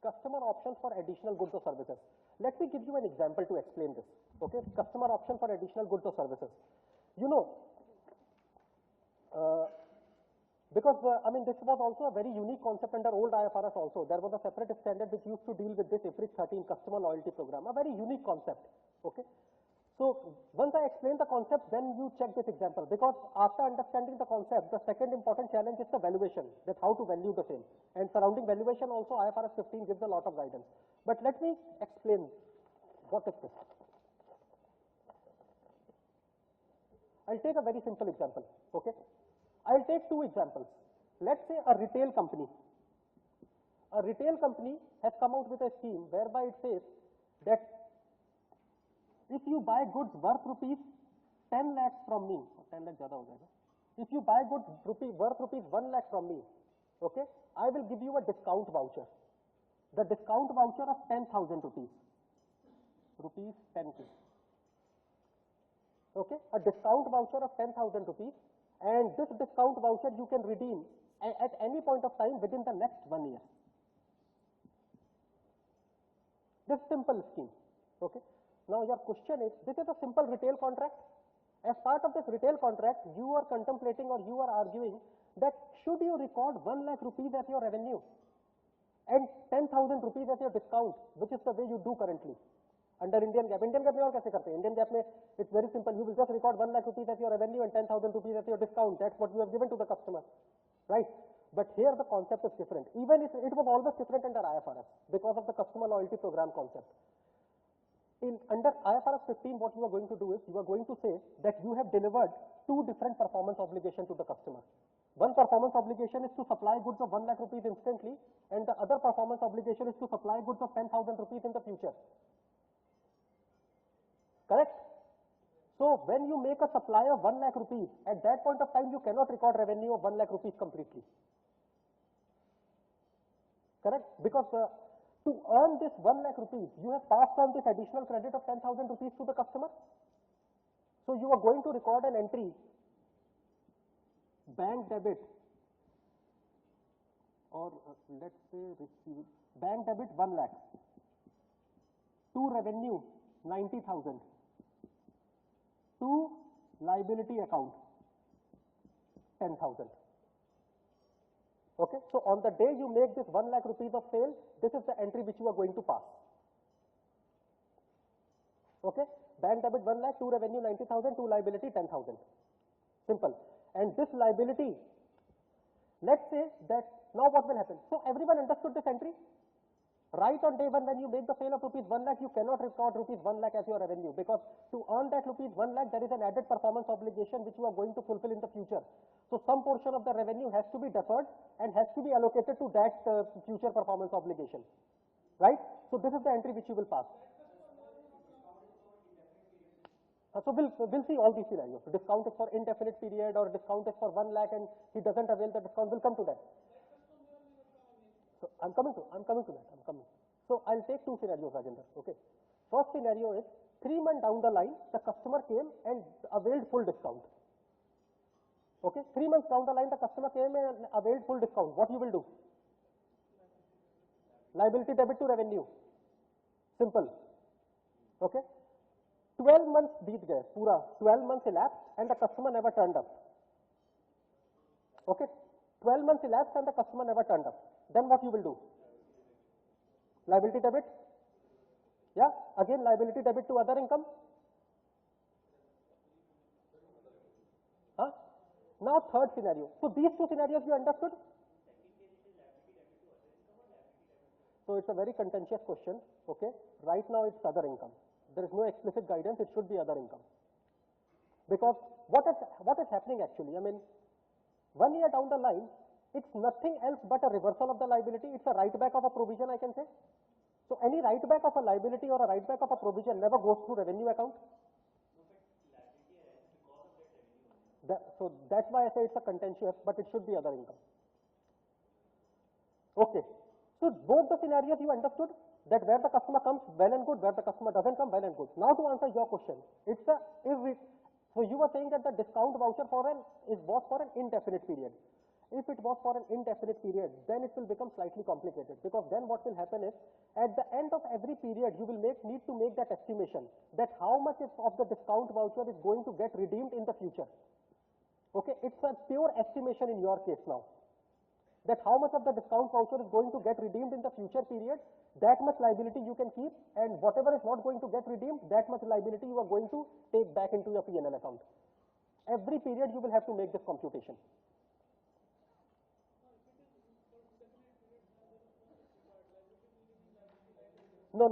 customer options for additional goods or services. Let me give you an example to explain this. Okay, customer option for additional goods or services. You know, because I mean, this was also a very unique concept under old IFRS also. There was a separate standard which used to deal with this IFRS 13 customer loyalty program, a very unique concept. Okay. So once I explain the concept, then you check this example, because after understanding the concept, the second important challenge is the valuation, that how to value the same. And surrounding valuation also, IFRS 15 gives a lot of guidance. But let me explain what is this. I'll take a very simple example. Okay. I'll take two examples. Let's say a retail company. A retail company has come out with a scheme whereby it says that if you buy goods worth rupees 10 lakhs from me, 10 lakh zyada ho jayega. If you buy goods worth rupees 1 lakh from me, okay, I will give you a discount voucher. The discount voucher of 10,000 rupees, rupees 10k. Okay, a discount voucher of 10,000 rupees, and this discount voucher you can redeem at any point of time within the next 1 year. This simple scheme. Okay. Now your question is, this is a simple retail contract. As part of this retail contract, you are contemplating or you are arguing that should you record 1 lakh rupees as your revenue and 10,000 rupees as your discount, which is the way you do currently under Indian GAAP. Indian GAAP में और कैसे करते हैं? Indian GAAP में it's very simple. You will just record 1 lakh rupees as your revenue and 10,000 rupees as your discount. That's what you have given to the customer, right? But here the concept is different. Even if it was always different under IFRS because of the customer loyalty program concept. Under IFRS 15, what you are going to do is, you are going to say that you have delivered two different performance obligations to the customer. One performance obligation is to supply goods of 1 lakh rupees instantly, and the other performance obligation is to supply goods of 10,000 rupees in the future. Correct? So, when you make a supply of 1 lakh rupees, at that point of time, you cannot record revenue of 1 lakh rupees completely. Correct? Because to earn this 1 lakh rupees, you have passed on this additional credit of 10,000 rupees to the customer. So you are going to record an entry, bank debit, or let's say receive, bank debit 1 lakh, to revenue 90,000, to liability account 10,000. Okay, so on the day you make this 1 lakh rupees of sale, this is the entry which you are going to pass. Okay, bank debit 1 lakh, to revenue 90,000, to liability 10,000. Simple. And this liability, let's say that now what will happen? So everyone understood this entry? Right on day one when you make the sale of rupees 1 lakh, you cannot record rupees 1 lakh as your revenue, because to earn that rupees 1 lakh, there is an added performance obligation which you are going to fulfill in the future. So some portion of the revenue has to be deferred and has to be allocated to that future performance obligation, right? So this is the entry which you will pass. So we'll see all these scenarios. So discount is for indefinite period, or discount is for 1 lakh and he doesn't avail the discount. We'll come to that. So I'm coming to that. So I'll take two scenarios, Rajendra. Okay. First scenario is 3 months down the line, the customer came and availed full discount. Okay. 3 months down the line, the customer came and availed full discount. What you will do? Liability debit to revenue. Simple. Okay. 12 months beat gaye, pura 12 months elapsed and the customer never turned up. Okay. 12 months elapsed and the customer never turned up. Then what you will do? Liability debit? Yeah. Again, liability debit to other income? Huh? Now third scenario. So these two scenarios you understood? So it's a very contentious question. Okay. Right now it's other income. There is no explicit guidance. It should be other income. Because what is happening actually? I mean, 1 year down the line, it's nothing else but a reversal of the liability. It's a write back of a provision, I can say. So any write back of a liability or a write back of a provision never goes through revenue account. So that's why I say it's a contentious, but it should be other income. Okay. So both the scenarios you understood, that where the customer comes, well and good, where the customer doesn't come, well and good. Now to answer your question, so you were saying that the discount voucher was for an indefinite period. If it was for an indefinite period, then it will become slightly complicated, because then what will happen is, at the end of every period, you will need to make that estimation that how much of the discount voucher is going to get redeemed in the future. Okay, it's a pure estimation in your case now, that how much of the discount voucher is going to get redeemed in the future period, that much liability you can keep, and whatever is not going to get redeemed, that much liability you are going to take back into your P&L account. Every period you will have to make this computation. No.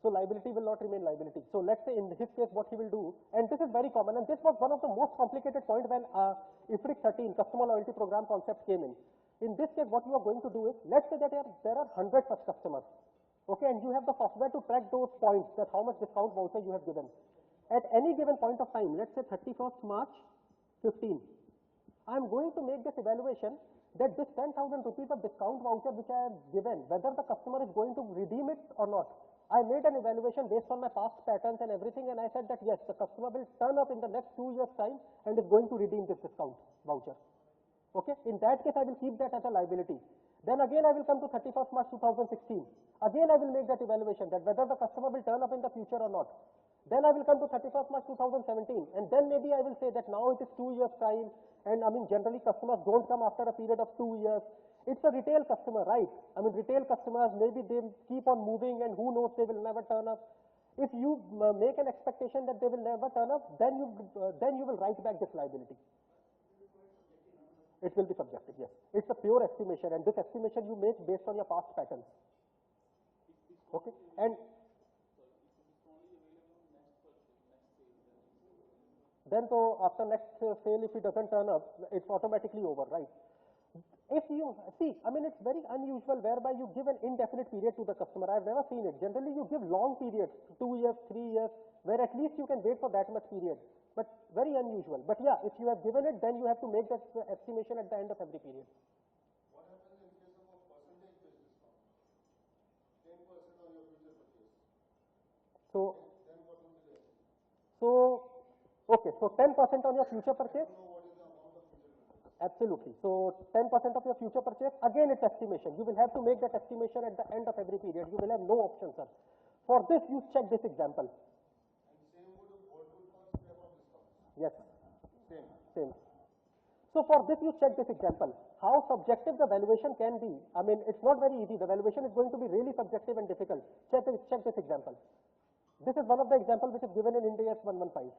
So liability will not remain liability. So let's say in his case what he will do, and this is very common, and this was one of the most complicated point when IFRS 13 customer loyalty program concept came in. In this case what you are going to do is, let's say that there are 100 such customers, okay, and you have the software to track those points, that how much discount voucher you have given. At any given point of time, let's say 31st March 15, I am going to make this evaluation that this 10,000 rupees of discount voucher which I have given, whether the customer is going to redeem it or not. I made an evaluation based on my past patterns and everything, and I said that yes, the customer will turn up in the next 2 years' time and is going to redeem this discount voucher. Okay, in that case I will keep that as a liability. Then again I will come to 31st March 2016. Again I will make that evaluation that whether the customer will turn up in the future or not. Then I will come to 31st March 2017, and then maybe I will say that now it is 2 years' time, and I mean generally customers don't come after a period of 2 years. It's a retail customer, right? I mean retail customers, maybe they keep on moving and who knows, they will never turn up. If you make an expectation that they will never turn up, then you will write back this liability. It will be subjective, yes. It's a pure estimation, and this estimation you make based on your past patterns. Okay, and then so after next sale, if it doesn't turn up, it's automatically over, right? If you see, I mean, it's very unusual whereby you give an indefinite period to the customer. I've never seen it. Generally, you give long periods, 2 years, 3 years, where at least you can wait for that much period. But very unusual. But yeah, if you have given it, then you have to make that estimation at the end of every period. What happens in case of a percentage-based discount? 10% on your future purchase. So, then what will be the estimate? So, okay, so 10% on your future purchase? I don't know what is the amount of future purchase. Absolutely. So 10% of your future purchase, again it's estimation. You will have to make that estimation at the end of every period. You will have no option, sir. For this, you check this example. And same would what would cost pay from discounts? Yes. Same. So for this, you check this example. How subjective the valuation can be. I mean, it's not very easy. The valuation is going to be really subjective and difficult. Check this example. This is one of the examples which is given in Ind AS 115.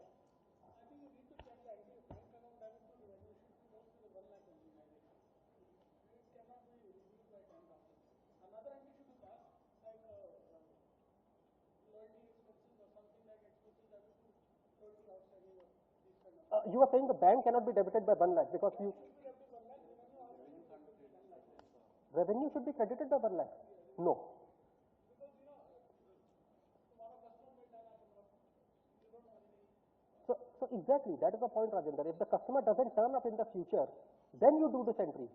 You are saying the bank cannot be debited by 1 lakh because you revenue should be credited by 1 lakh. No. So exactly, that is the point, Rajendra. If the customer doesn't turn up in the future, then you do this entry.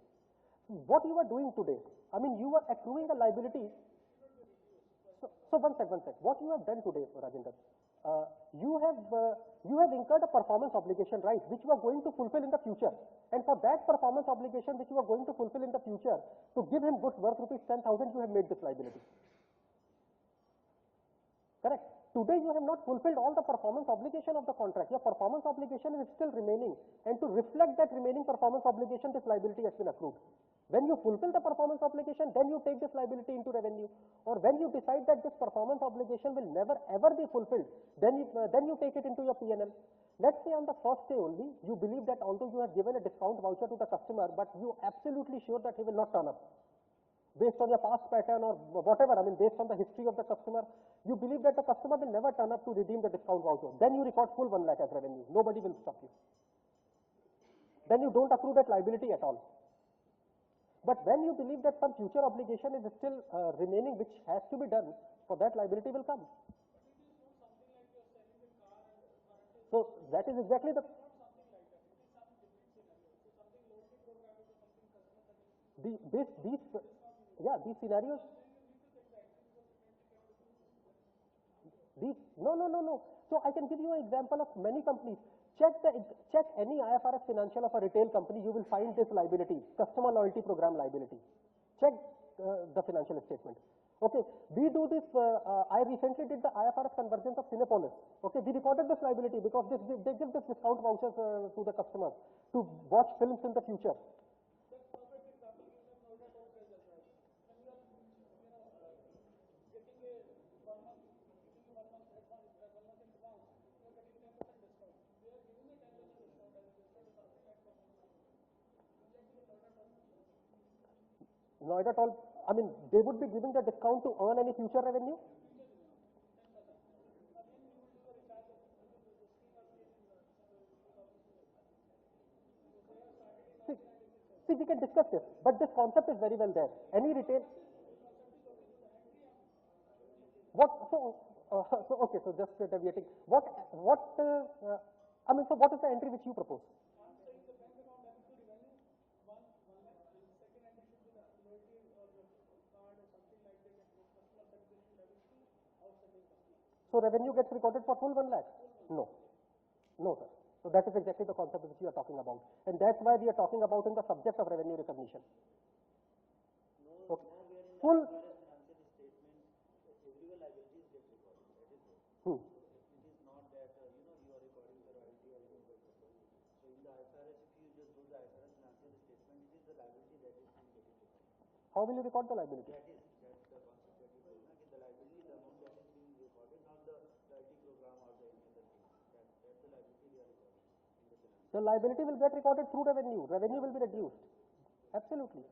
What you are doing today, I mean, you are accruing a liability. So one sec. What you have done today, Rajendra, you have incurred a performance obligation, right, which you are going to fulfill in the future. And for that performance obligation which you are going to fulfill in the future, to give him goods worth rupees 10,000, you have made this liability. Correct. Today you have not fulfilled all the performance obligation of the contract. Your performance obligation is still remaining, and to reflect that remaining performance obligation, this liability has been accrued. When you fulfill the performance obligation, then you take this liability into revenue. Or when you decide that this performance obligation will never ever be fulfilled, then you take it into your P&L. Let's say on the first day only, you believe that although you have given a discount voucher to the customer, but you are absolutely sure that he will not turn up. Based on your past pattern or whatever, I mean, based on the history of the customer, you believe that the customer will never turn up to redeem the discount voucher. Then you record full 1 lakh as revenue. Nobody will stop you. Then you don't accrue that liability at all. But when you believe that some future obligation is still remaining, which has to be done, for that liability will come. So that is exactly the. These scenarios. No. So I can give you an example of many companies. check any IFRS financial of a retail company, you will find this liability, customer loyalty program liability. Check the financial statement. Okay, we do this, I recently did the IFRS convergence of Cinepolis. Okay, we recorded this liability because they give this discount vouchers to the customers to watch films in the future. Not at all. I mean, they would be giving the discount to earn any future revenue. See, see, we can discuss this, but this concept is very well there. Any retail. What? So okay. So just deviating. I mean, so what is the entry which you propose? So revenue gets recorded for full 1 lakh? No. No, sir. So that is exactly the concept which we are talking about. And that's why we are talking about in the subject of revenue recognition. Okay. Full. Financial statement, everywhere liabilities get recorded. That is it. It is not that you are recording the royalty or so in the IFRS, if you just do the IFRS financial statement, it is the liability that is being getting recorded. How will you record the liability? That's the concept that you told. The liability, the amount that is being recorded, not the royalty program or the any other thing. That's the liability they are recording in the financial. The liability will get recorded through revenue. Revenue will be reduced. Absolutely.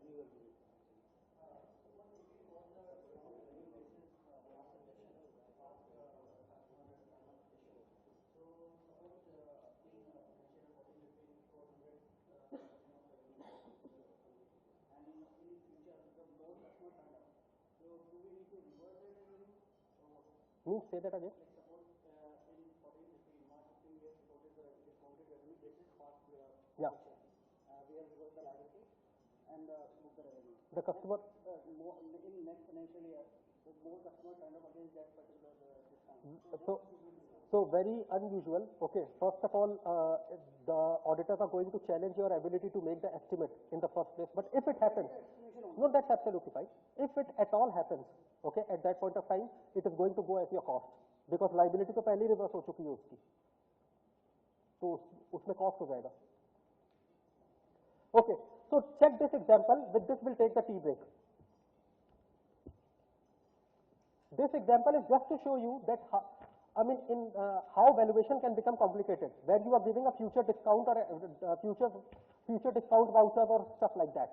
Means say that again. Yeah. We have reversed the liability and book the revenue. The customer. In next financial year, the more customer kind of against that particular discount. So very unusual. Okay. First of all, the auditors are going to challenge your ability to make the estimate in the first place. But if it happens, no, that's absolutely fine. If it at all happens, okay, at that point of time, it is going to go as your cost because liability तो पहले ही reverse हो चुकी है उसकी, तो उसमें cost हो जाएगा. Okay, so check this example. With this, we'll take the tea break. This example is just to show you that how valuation can become complicated, where you are giving a future discount or a future discount voucher or stuff like that.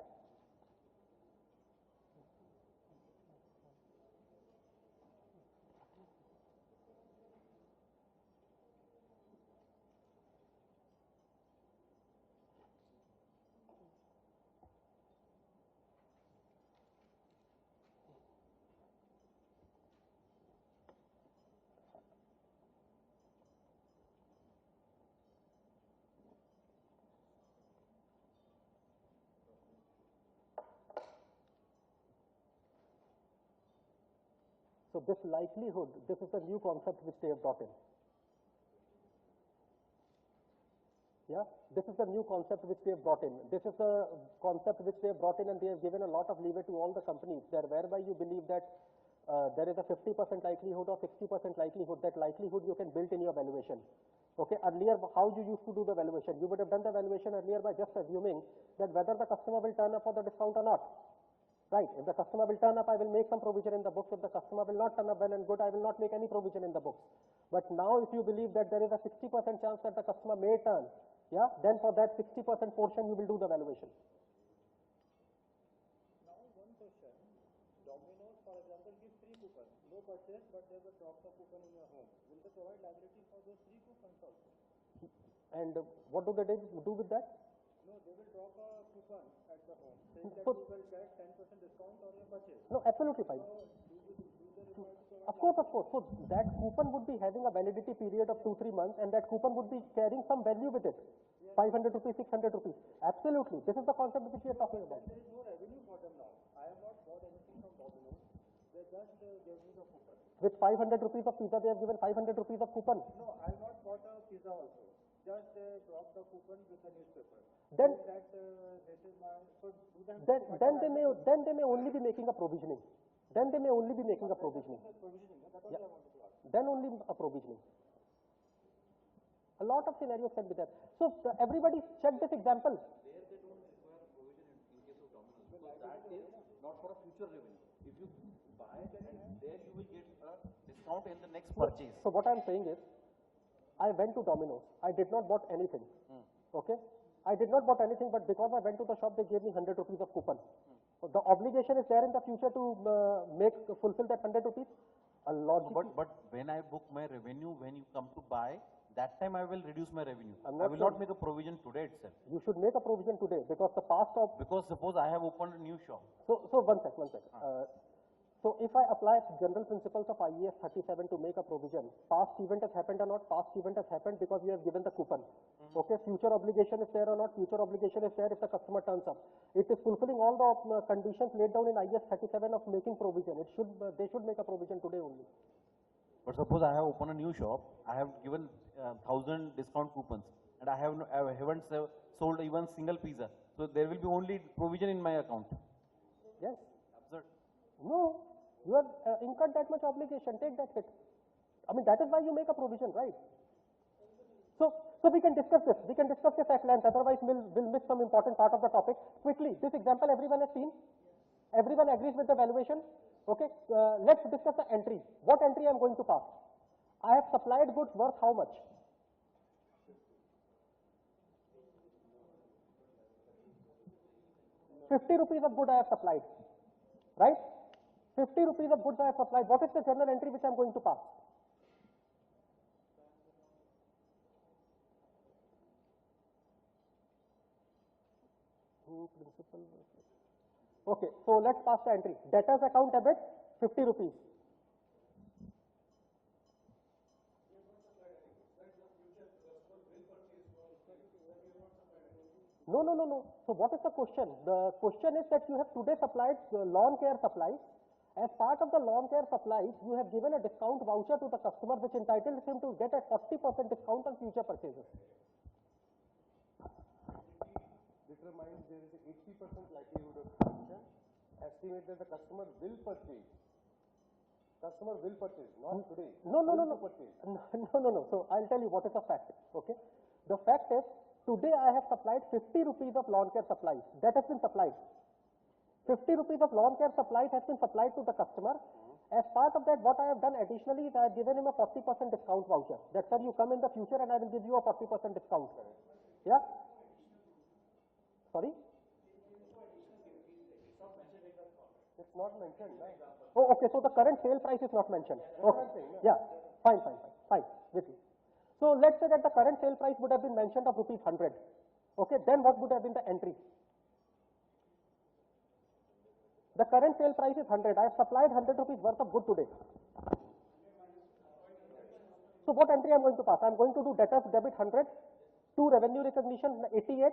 So this likelihood, this is the new concept which they have brought in. Yeah, this is the new concept which they have brought in. This is the concept which they have brought in, and they have given a lot of leeway to all the companies there, whereby you believe that there is a 50% likelihood or 60% likelihood. That likelihood you can build in your valuation. Okay, earlier how you used to do the valuation? You would have done the valuation earlier by just assuming that whether the customer will turn up for the discount or not. Right, if the customer will turn up, I will make some provision in the books. If the customer will not turn up, well and good, I will not make any provision in the books. But now if you believe that there is a 60% chance that the customer may turn, yeah, then for that 60% portion you will do the valuation. Now one question. Domino's, for example, gives 3 coupons. No purchase, but there's a drop of coupon in your home. Will they provide liability for those 3 coupons also? And what do they do with that? No, they will drop a coupon at the home, saying that you will get 10% discount on your purchase. No, absolutely fine. So, do they require to provide? Of course. So that coupon would be having a validity period of 2-3 months, and that coupon would be carrying some value with it. 500 rupees, 600 rupees. Absolutely. This is the concept which we are talking about. There is no revenue for them now. I have not bought anything from Domino's. They just gave me the coupon. With 500 rupees of pizza, they have given 500 rupees of coupon. No, I have not bought a pizza also. just drop the coupon with the newspaper. Then That this is my so do them then they may only be making a provisioning. Then they may only be making a provisioning. provisioning. That's what Yeah. I wanted to ask. Then only a provisioning. A lot of scenarios can be there. So everybody check this example. There they don't require a provision in case of Domino's because that is not for a future revenue. If you buy and there you will get a discount in the next purchase. So what I'm saying is, I went to Domino's. I did not bought anything. Okay? I did not bought anything, but because I went to the shop, they gave me 100 rupees of coupon. So the obligation is there in the future to fulfill that 100 rupees. A logic. But when I book my revenue, when you come to buy, that time I will reduce my revenue. I not will sure. not make a provision today itself. You should make a provision today because the past of. Because suppose I have opened a new shop. So one sec. So if I apply general principles of IAS 37 to make a provision, past event has happened or not, past event has happened because you have given the coupon. Okay, future obligation is there or not, future obligation is there if the customer turns up. It is fulfilling all the conditions laid down in IAS 37 of making provision. It should, they should make a provision today only. But suppose I have opened a new shop, I have given 1,000 discount coupons and I haven't sold even single pizza. So there will be only provision in my account. Yes. Absurd. No, you have incurred that much obligation, take that hit. I mean, that is why you make a provision, right? So we can discuss this. We can discuss this at length, otherwise we'll miss some important part of the topic. Quickly, this example everyone has seen. Everyone agrees with the valuation. Okay, let's discuss the entry. What entry I am going to pass? I have supplied goods worth how much? ₹50 of good I have supplied, right? 50 rupees of goods I have supplied. What is the journal entry which I am going to pass? Okay, so let's pass the entry. Debtors account debit, 50 rupees. No. So what is the question? The question is that you have today supplied lawn care supplies. As part of the lawn care supplies, you have given a discount voucher to the customer which entitles him to get a 40% discount on future purchases. Determines there is a 80% likelihood of collection. Estimate that the customer will purchase. Customer will purchase, not today. No. Purchase. No. So I'll tell you what is the fact. Okay. The fact is, today I have supplied 50 rupees of lawn care supplies. That has been supplied. 50 rupees of lawn care supplies has been supplied to the customer. As part of that, what I have done additionally is I have given him a 40% discount voucher. That sir, you come in the future and I will give you a 40% discount. Yeah? Sorry? It's not mentioned, right? Oh, okay. So the current sale price is not mentioned. Okay. Yeah. Fine. With you. So let's say that the current sale price would have been mentioned of rupees 100. Okay. Then what would have been the entry? The current sale price is 100. I have supplied 100 rupees worth of good today. So what entry I am going to pass? I am going to do debtors debit 100, to revenue recognition 88,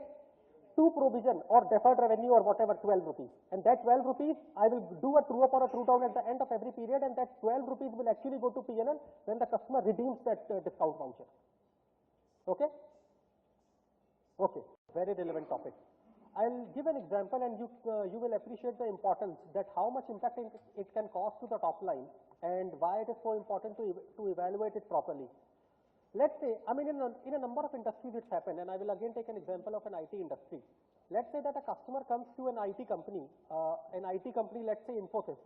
to provision or deferred revenue or whatever 12 rupees. And that 12 rupees I will do a true up or a true down at the end of every period, and that 12 rupees will actually go to P&L when the customer redeems that discount voucher. Okay? Okay. Very relevant topic. I'll give an example and you will appreciate the importance that how much impact it can cause to the top line and why it is so important to evaluate it properly. Let's say, I mean, in a number of industries it's happened, and I will again take an example of an IT industry. Let's say that a customer comes to an IT company, let's say Infosys,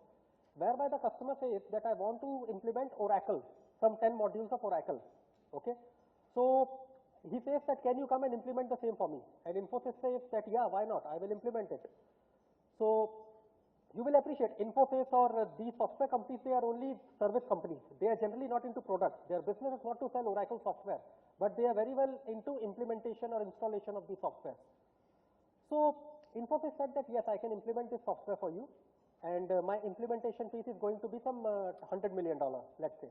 whereby the customer says that I want to implement Oracle, some 10 modules of Oracle. Okay? So he says that can you come and implement the same for me? And Infosys says that yeah, why not? I will implement it. So you will appreciate Infosys or these software companies, they are only service companies. They are generally not into products. Their business is not to sell Oracle software, but they are very well into implementation or installation of the software. So Infosys said that yes, I can implement this software for you, and my implementation fees is going to be some $100 million, let's say.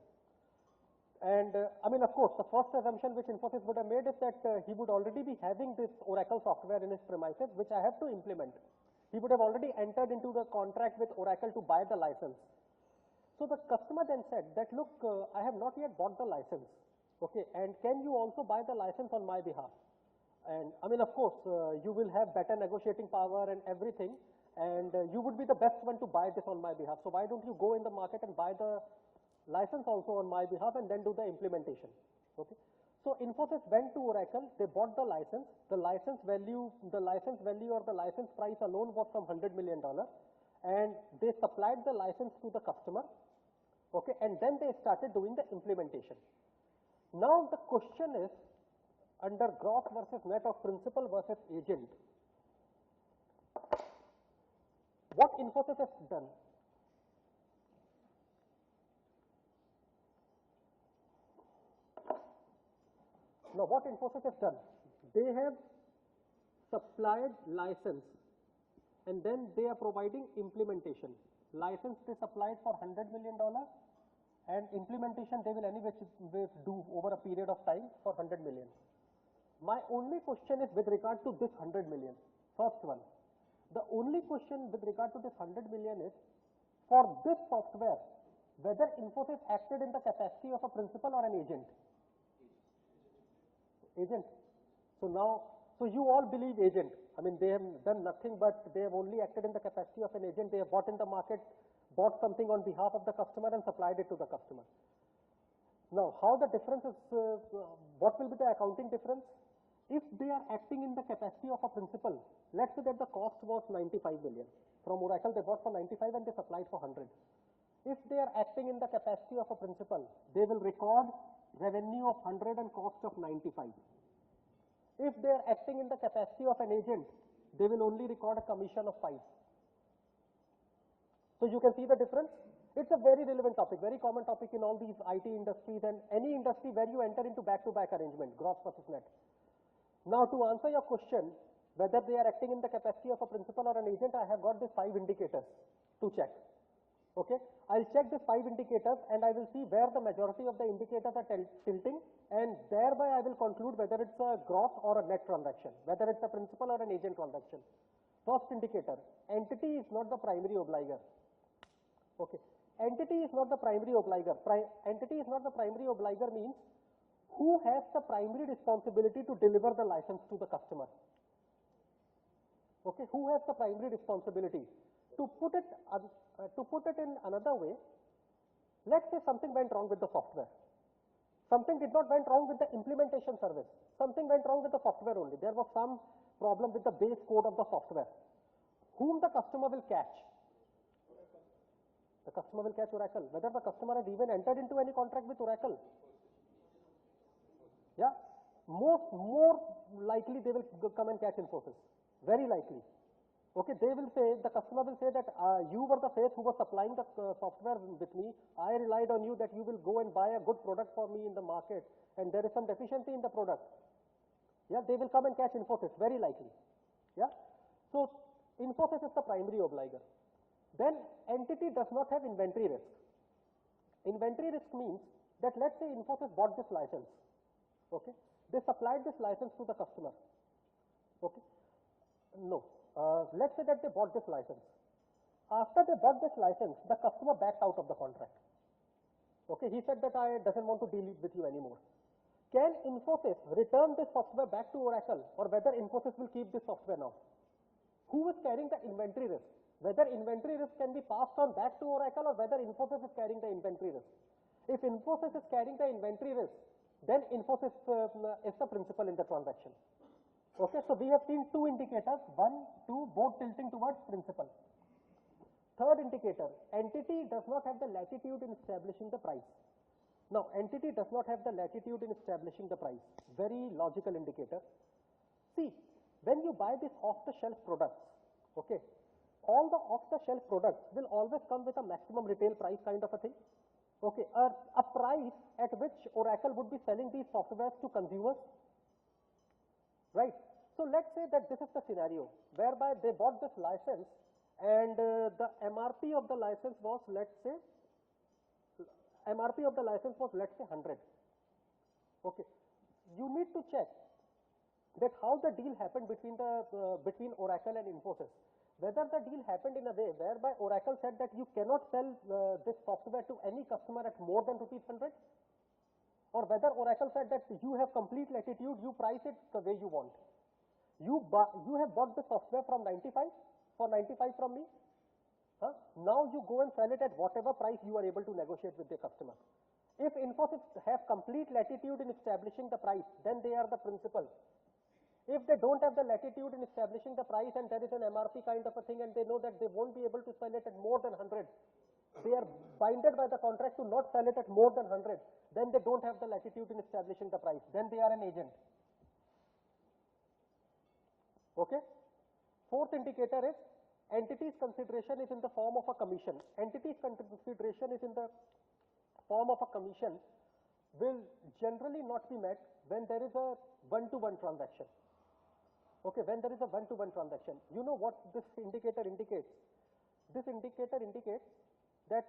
And I mean, of course, the first assumption which Infosys would have made is that he would already be having this Oracle software in his premises, which I have to implement. He would have already entered into the contract with Oracle to buy the license. So the customer then said that, look, I have not yet bought the license. Okay, and can you also buy the license on my behalf? And I mean, of course, you will have better negotiating power and everything, and you would be the best one to buy this on my behalf. So why don't you go in the market and buy the license also on my behalf and then do the implementation? Okay. So Infosys went to Oracle, they bought the license. The license value or the license price alone was some $100 million, and they supplied the license to the customer. Okay, and then they started doing the implementation. Now the question is, under gross versus net of principal versus agent, what Infosys has done? Now what Infosys has done? They have supplied license and then they are providing implementation. License they supplied for $100 million and implementation they will anyway do over a period of time for 100 million. My only question is with regard to this 100 million. First one. The only question with regard to this 100 million is, for this software, whether Infosys acted in the capacity of a principal or an agent? Agent. So now, so you all believe agent. I mean, they have done nothing but they have only acted in the capacity of an agent. They have bought in the market, bought something on behalf of the customer and supplied it to the customer. Now, how the difference is, what will be the accounting difference? If they are acting in the capacity of a principal, let's say that the cost was 95 million. From Oracle, they bought for 95 and they supplied for 100. If they are acting in the capacity of a principal, they will record revenue of 100 and cost of 95. If they are acting in the capacity of an agent, they will only record a commission of 5. So you can see the difference. It's a very relevant topic, very common topic in all these IT industries and any industry where you enter into back-to-back arrangement, gross versus net. Now to answer your question, whether they are acting in the capacity of a principal or an agent, I have got these 5 indicators to check. Okay, I'll check these 5 indicators and I will see where the majority of the indicators are tilting, and thereby I will conclude whether it's a gross or a net transaction, whether it's a principal or an agent transaction. First indicator, entity is not the primary obliger. Okay, entity is not the primary obliger. Entity is not the primary obliger means who has the primary responsibility to deliver the license to the customer. Okay, who has the primary responsibility? To put it in another way, let's say something went wrong with the software. Something did not went wrong with the implementation service. Something went wrong with the software only. There was some problem with the base code of the software. Whom the customer will catch? The customer will catch Oracle. Whether the customer has even entered into any contract with Oracle. Yeah, more likely they will come and catch Infosys. Very likely. Okay, they will say, the customer will say that you were the face who was supplying the software with me. I relied on you that you will go and buy a good product for me in the market, and there is some deficiency in the product. Yeah, they will come and catch Infosys, very likely. Yeah, so Infosys is the primary obliger. Then entity does not have inventory risk. Inventory risk means that let's say Infosys bought this license. Okay, they supplied this license to the customer. Okay, no. Let's say that they bought this license. After they bought this license, the customer backed out of the contract. Okay, he said that I doesn't want to deal with you anymore. Can Infosys return this software back to Oracle, or whether Infosys will keep this software now? Who is carrying the inventory risk? Whether inventory risk can be passed on back to Oracle, or whether Infosys is carrying the inventory risk. If Infosys is carrying the inventory risk, then Infosys is the principal in the transaction. Okay, so we have seen 2 indicators, 1, 2, both tilting towards principal. Third indicator, entity does not have the latitude in establishing the price. Now, entity does not have the latitude in establishing the price. Very logical indicator. See, when you buy these off-the-shelf products, okay, all the off-the-shelf products will always come with a maximum retail price kind of a thing. Okay, a price at which Oracle would be selling these softwares to consumers. Right. So let's say that this is the scenario whereby they bought this license and the MRP of the license was, let's say, 100. Okay. You need to check that how the deal happened between Oracle and Infosys. Whether the deal happened in a way whereby Oracle said that you cannot sell this software to any customer at more than rupees 100, or whether Oracle said that you have complete latitude, you price it the way you want. You have bought the software from 95 for 95 from me. Now you go and sell it at whatever price you are able to negotiate with the customer. If Infosys have complete latitude in establishing the price, then they are the principal. If they don't have the latitude in establishing the price and there is an MRP kind of a thing and they know that they won't be able to sell it at more than 100, they are binded by the contract to not sell it at more than 100, then they don't have the latitude in establishing the price. Then they are an agent. Okay? Fourth indicator is entity's consideration is in the form of a commission. Entity's consideration is in the form of a commission will generally not be met when there is a one-to-one transaction. Okay, when there is a one-to-one transaction. You know what this indicator indicates? This indicator indicates that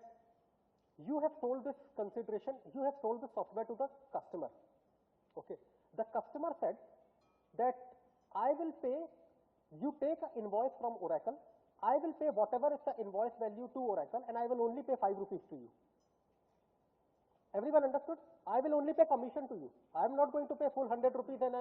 you have sold this consideration, you have sold the software to the customer. Okay, the customer said that I will pay, you take an invoice from Oracle, I will pay whatever is the invoice value to Oracle and I will only pay 5 rupees to you. Everyone understood? I will only pay commission to you. I am not going to pay full 100 rupees and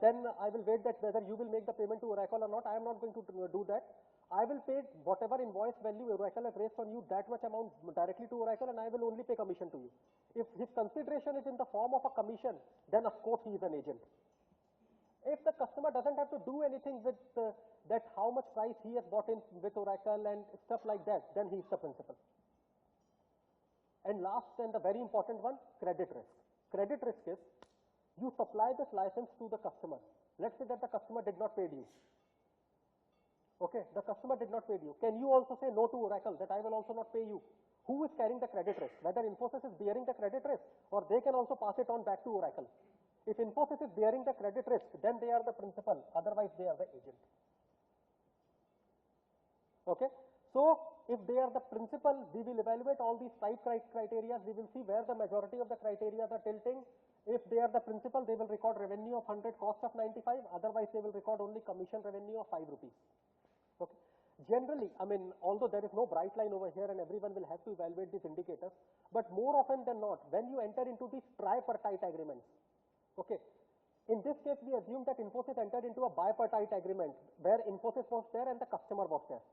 then I will wait that whether you will make the payment to Oracle or not. I am not going to do that. I will pay whatever invoice value Oracle has raised on you, that much amount directly to Oracle, and I will only pay commission to you. If his consideration is in the form of a commission, then of course he is an agent. If the customer doesn't have to do anything with that how much price he has bought in with Oracle and stuff like that, then he is the principal. And last and the very important one, credit risk. Credit risk is you supply this license to the customer. Let's say that the customer did not pay you. Okay, the customer did not pay you. Can you also say no to Oracle that I will also not pay you? Who is carrying the credit risk? Whether Infosys is bearing the credit risk or they can also pass it on back to Oracle. If Infosys is bearing the credit risk, then they are the principal, otherwise they are the agent. Okay, so if they are the principal, we will evaluate all these 5 criteria. We will see where the majority of the criteria are tilting. If they are the principal, they will record revenue of 100, cost of 95. Otherwise, they will record only commission revenue of 5 rupees. Okay. Generally, I mean, although there is no bright line over here and everyone will have to evaluate these indicators, but more often than not, when you enter into these tripartite agreements, okay, in this case, we assume that Infosys entered into a bipartite agreement where Infosys was there and the customer was there.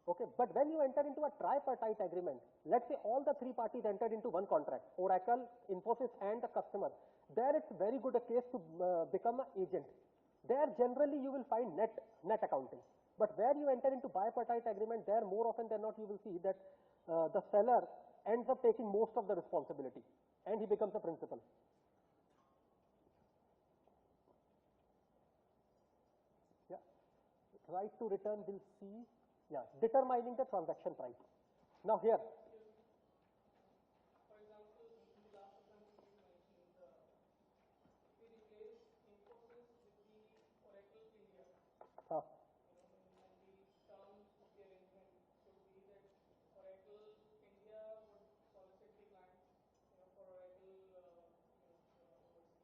Okay, but when you enter into a tripartite agreement, let's say all the 3 parties entered into one contract, Oracle, Infosys and the customer, there it's very good a case to become an agent. There generally you will find net accounting. But where you enter into bipartite agreement, there more often than not you will see that the seller ends up taking most of the responsibility and he becomes the principal. Yeah, right to return we'll see. Yeah, determining the transaction price. Now here. For example, in the last example you mentioned, if we replace Infosys with the Oracle India, in the terms of the arrangement could be that Oracle India would solicit the clients, for Oracle, overseas,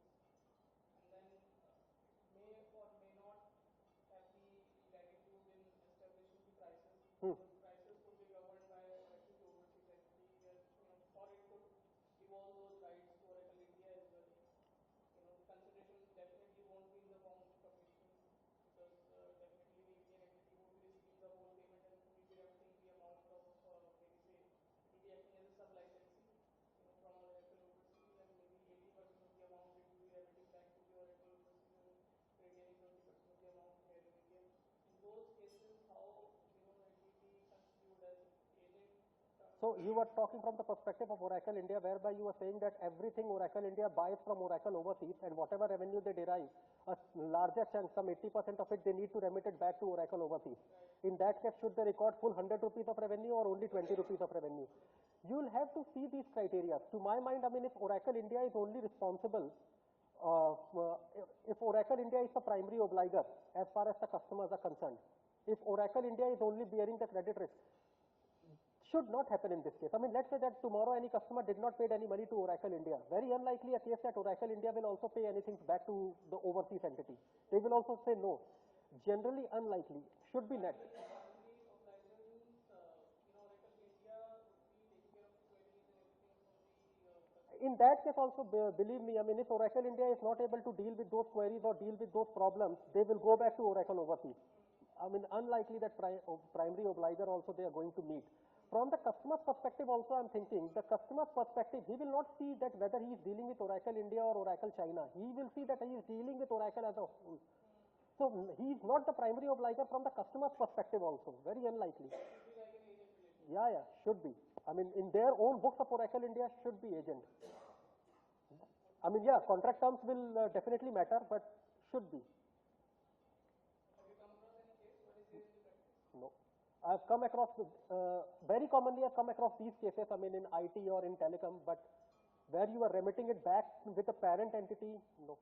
and then it may or may not have the latitude in establishing the prices. The prices could be governed by Oracle, the overseas entity, where, or it could evolve those rights to Oracle India as well. The consideration definitely won't be in the form of commission, because definitely the Indian entity would be receiving the whole payment and will be remitting the amount of, maybe say, it will be acting as a sub-licensee, from Oracle overseas, and maybe 80% of the amount it will be remitting back to the Oracle overseas and retaining 20% of the amount here in India. In those cases, how, it will be constituted as agent. So you were talking from the perspective of Oracle India, whereby you were saying that everything Oracle India buys from Oracle overseas and whatever revenue they derive, a larger chunk, some 80% of it, they need to remit it back to Oracle overseas. Right. In that case, should they record full 100 rupees of revenue or only 20 rupees of revenue? You will have to see these criteria. To my mind, I mean, if Oracle India is only responsible, if Oracle India is the primary obliger as far as the customers are concerned, if Oracle India is only bearing the credit risk, should not happen in this case. I mean, let's say that tomorrow any customer did not pay any money to Oracle India. Very unlikely a case that Oracle India will also pay anything back to the overseas entity. They will also say no. Generally unlikely. Should be net. in that case also, believe me, I mean, if Oracle India is not able to deal with those queries or deal with those problems, they will go back to Oracle overseas. I mean, unlikely that primary obliger also they are going to meet. From the customer's perspective also, I'm thinking, the customer's perspective, he will not see that whether he is dealing with Oracle India or Oracle China. He will see that he is dealing with Oracle as a whole. So he is not the primary obliger from the customer's perspective also. Very unlikely. Yeah, should be. I mean, in their own books of Oracle India should be agent. I mean, yeah, contract terms will definitely matter, but should be. No. I've come across, very commonly I've come across these cases, I mean, in IT or in telecom, but where you are remitting it back with a parent entity, no.